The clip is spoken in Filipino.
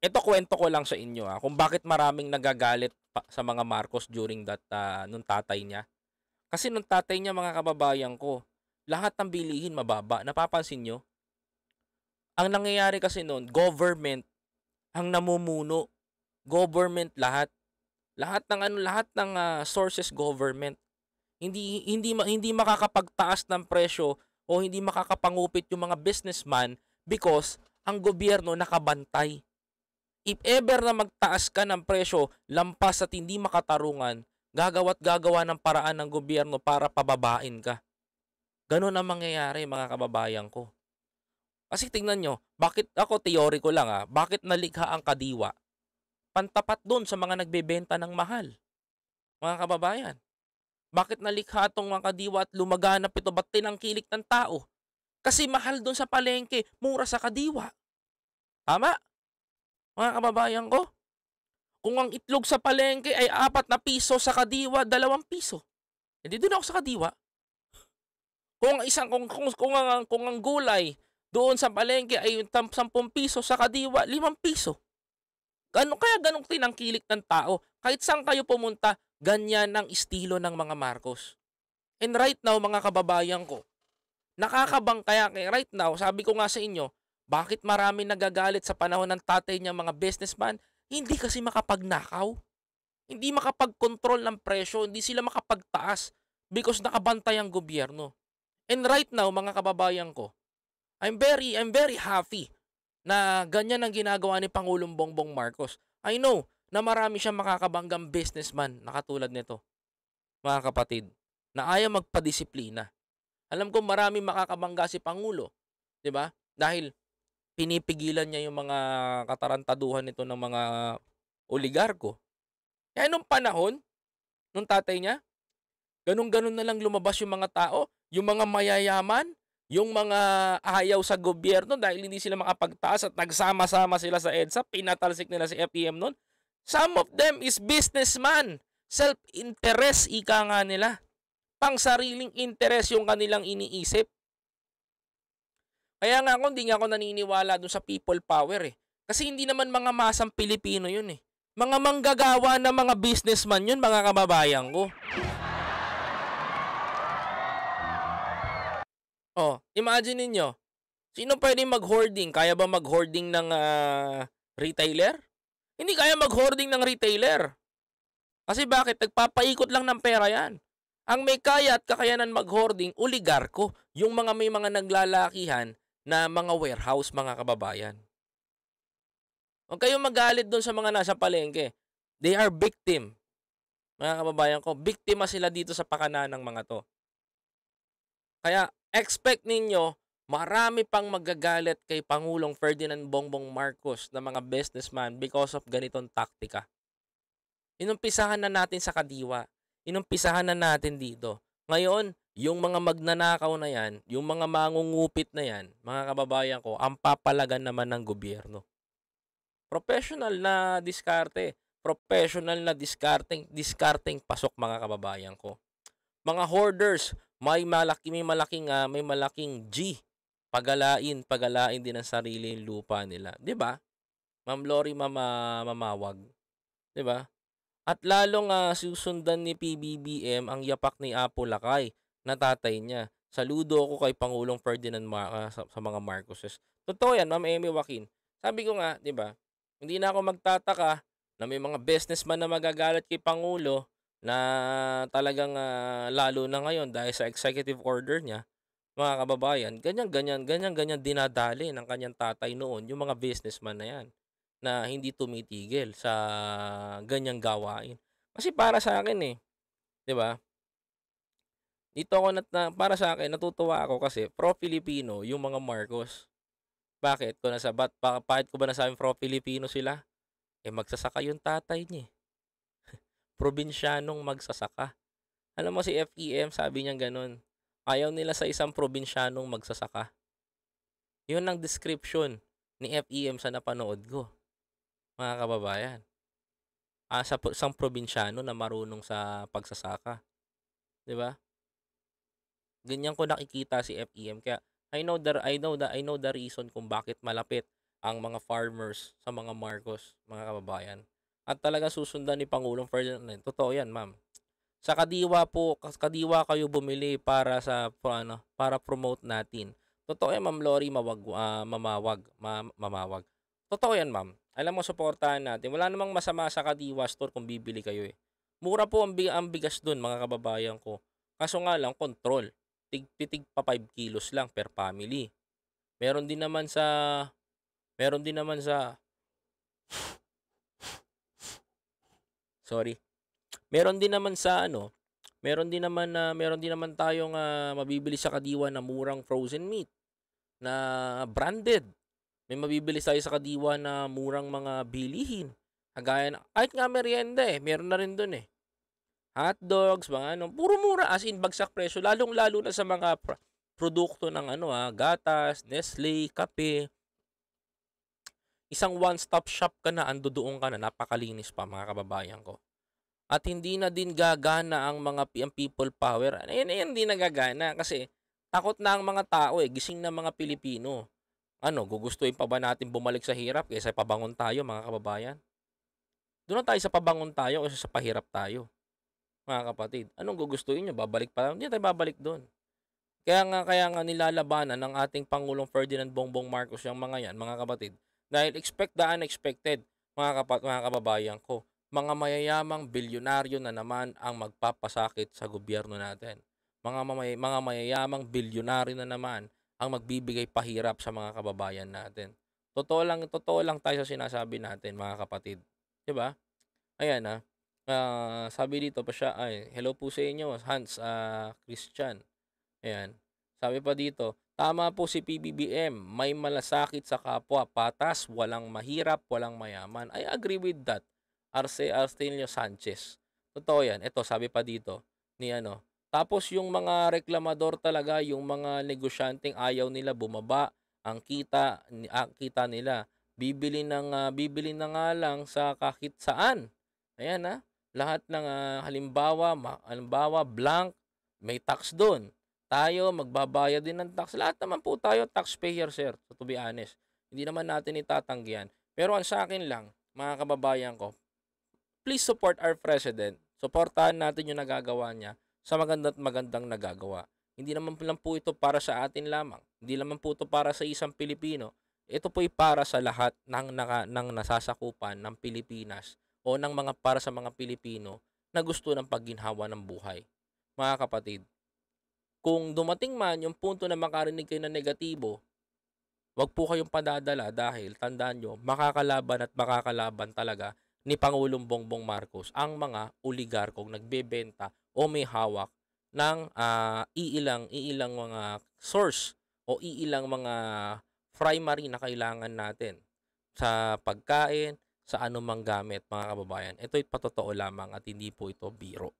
Ito kwento ko lang sa inyo, kung bakit maraming nagagalit sa mga Marcos during that, nung tatay niya. Kasi nung tatay niya mga kababayan ko, lahat ng bilihin mababa. Napapansin niyo? Ang nangyayari kasi nun, government ang namumuno. Government lahat. Lahat ng sources government. Hindi makakapagtaas ng presyo o hindi makakapangupit yung mga businessman because ang gobyerno nakabantay. If ever na magtaas ka ng presyo lampas at hindi makatarungan, gagawa ng paraan ng gobyerno para pababain ka. Ganun ang mangyayari mga kababayan ko. Kasi tingnan nyo, bakit ako teori ko lang bakit nalikha ang kadiwa? Pantapat dun sa mga nagbebenta ng mahal, mga kababayan. Bakit nalikha tong mga kadiwa at lumaganap ito? Ba't tinangkilik ng tao? Kasi mahal dun sa palengke, mura sa kadiwa. Tama, mga kababayan ko? Kung ang itlog sa palengke ay 4 na piso, sa kadiwa 2 piso. Hindi doon ako sa kadiwa. Kung ang gulay doon sa palengke ay 10 piso, sa kadiwa 5 piso. Ganong tinangkilik ng tao. Kahit saan kayo pumunta, ganyan ang estilo ng mga Marcos. And right now, mga kababayan ko, kaya right now, sabi ko nga sa inyo, bakit marami nagagalit sa panahon ng tatay niya mga businessman? Hindi kasi makapagnakaw. Hindi makapag-control ng presyo, hindi sila makapagtaas because nakabantay ang gobyerno. And right now, mga kababayan ko, I'm very happy na ganyan ang ginagawa ni Pangulong Bongbong Marcos. I know na marami siyang makakabanggang businessman na katulad nito, mga kapatid, na ayaw magpadisiplina. Alam ko marami makakabangga si Pangulo, 'di ba? Dahil pinipigilan niya yung mga katarantaduhan nito ng mga oligarko. Kaya nung panahon, nung tatay niya, ganun-ganun na lang lumabas yung mga tao, yung mga mayayaman, yung mga ayaw sa gobyerno dahil hindi sila makapagtaas at nagsama-sama sila sa EDSA, pinatalsik nila si FEM nun. Some of them is businessman. Self-interest, ika nga nila. Pang sariling interest yung kanilang iniisip. Kaya nga ako, hindi nga ako naniniwala dun sa people power Kasi hindi naman mga masang Pilipino yun Mga manggagawa na mga businessman yun, mga kababayan ko. Imagine ninyo, sino pwedeng mag-hoarding? Kaya ba mag-hoarding ng retailer? Hindi kaya mag-hoarding ng retailer. Kasi bakit? Nagpapaikot lang ng pera yan. Ang may kaya at kakayanan mag-hoarding, oligarko. Yung mga may mga naglalakihan na mga warehouse, mga kababayan. Huwag kayong magalit doon sa mga nasa palengke. They are victim. Mga kababayan ko, biktima sila dito sa pakana ng mga to. Kaya expect ninyo, marami pang magagalit kay Pangulong Ferdinand Bongbong Marcos na mga businessman because of ganitong taktika. Inumpisahan na natin sa kadiwa. Inumpisahan na natin dito. Ngayon, yung mga magnanakaw na yan, yung mga mangungupit na yan, mga kababayan ko, ang papalagan naman ng gobyerno. Professional na diskarte. Professional na discarding pasok, mga kababayan ko. Mga hoarders, may malaking G. Pagalain din ang sarili lupa nila, 'di ba? Ma'am Lori Mamawag, 'di ba? At lalong susundan ni PBBM ang yapak ni Apo Lakay na tatay niya. Saludo ako kay Pangulong Ferdinand sa mga Marcoses. Totoo 'yan, Ma'am Amy Joaquin. Sabi ko nga, 'di ba? Hindi na ako magtataka na may mga businessman na magagalit kay Pangulo na talagang lalo na ngayon dahil sa executive order niya, mga kababayan, ganyan dinadali ng kanyang tatay noon yung mga businessman na yan na hindi tumitigil sa ganyang gawain. Kasi para sa akin 'di ba? Dito ako para sa akin natutuwa ako kasi pro-Filipino yung mga Marcos. Bakit? Bakit ko ba nasabing pro-Filipino sila? Magsasaka yung tatay niya. Probinsyanong magsasaka. Alam mo si FEM, sabi niya ganun. Ayaw nila sa isang probinsyanong magsasaka. Yun ang description ni FEM sa napanood ko, mga kababayan. Sa isang probinsyano na marunong sa pagsasaka. 'Di ba? Ganyan ko nakikita si FEM kaya I know the reason kung bakit malapit ang mga farmers sa mga Marcos, mga kababayan. At talaga susundan ni Pangulong Ferdinand. Totoo 'yan, ma'am. Sa kadiwa po, kadiwa kayo bumili para sa para promote natin. Totoo 'yan, Ma'am Lori mamawag. Totoo 'yan, ma'am. Alam mo suportahan natin. Wala namang masama sa Kadiwa store kung bibili kayo eh. Mura po ang bigas do'n, mga kababayan ko. Kaso nga lang kontrol. Tig pa 5 kilos lang per family. Meron din naman sa meron din naman sa sorry. Meron din naman sa meron din naman tayong mabibili sa Kadiwa na murang frozen meat na branded. May mabibili tayo sa Kadiwa na murang mga bilihin. Kagaya kahit nga merienda meron na rin doon eh. Hotdogs, mga puro mura as in bagsak presyo lalong-lalo na sa mga produkto ng gatas, Nestle, kape. Isang one-stop shop ka na, andodoon ka na, napakalinis pa mga kababayan ko. At hindi na din gagana ang people power. Hindi na gagana kasi takot na ang mga tao gising na mga Pilipino. Gugustuhin pa ba natin bumalik sa hirap kaysa pabangon tayo, mga kababayan? Doon na tayo sa pabangon tayo kaysa sa pahirap tayo, mga kapatid. Anong gugustuhin nyo? Babalik pa? Hindi tayo babalik doon. Kaya nga nilalabanan ng ating Pangulong Ferdinand Bongbong Marcos yung mga yan, mga kapatid. Dahil expect the unexpected, mga kababayan ko. Mga mayayamang bilyonaryo na naman ang magpapasakit sa gobyerno natin. Mga mayayamang bilyonaryo na naman ang magbibigay pahirap sa mga kababayan natin. Totoo lang tayo sa sinasabi natin, mga kapatid. 'Di ba? Ayan sabi dito pa siya, hello po sa inyo, Hans Christian. Ayan. Sabi pa dito, tama po si PBBM, may malasakit sa kapwa, patas, walang mahirap, walang mayaman. I agree with that. Arsenio Sanchez. Totoo yan. Ito, sabi pa dito, ni tapos yung mga reklamador talaga, yung mga negosyanteng ayaw nila bumaba ang kita nila. Bibili na nga lang sa kahit saan. Ayan lahat ng halimbawa blank, may tax doon. Tayo magbabayad din ng tax. Lahat naman po tayo taxpayer, sir. So, to be honest, hindi naman natin itatanggihan. Pero ang sa akin lang, mga kababayan ko, please support our president. Suportahan natin yung nagagawa niya sa magandang nagagawa. Hindi naman lang po ito para sa atin lamang. Hindi naman po ito para sa isang Pilipino. Ito po'y para sa lahat ng nasasakupan ng Pilipinas o para sa mga Pilipino na gusto ng pagginhawa ng buhay. Mga kapatid, kung dumating man yung punto na makarinig kayo ng negatibo, wag po kayong padadala dahil tandaan nyo, makakalaban talaga ni Pangulong Bongbong Marcos ang mga oligarkong nagbebenta o may hawak ng iilang mga source o iilang mga primary na kailangan natin sa pagkain, sa anumang gamit, mga kababayan. Ito'y patotoo lamang at hindi po ito biro.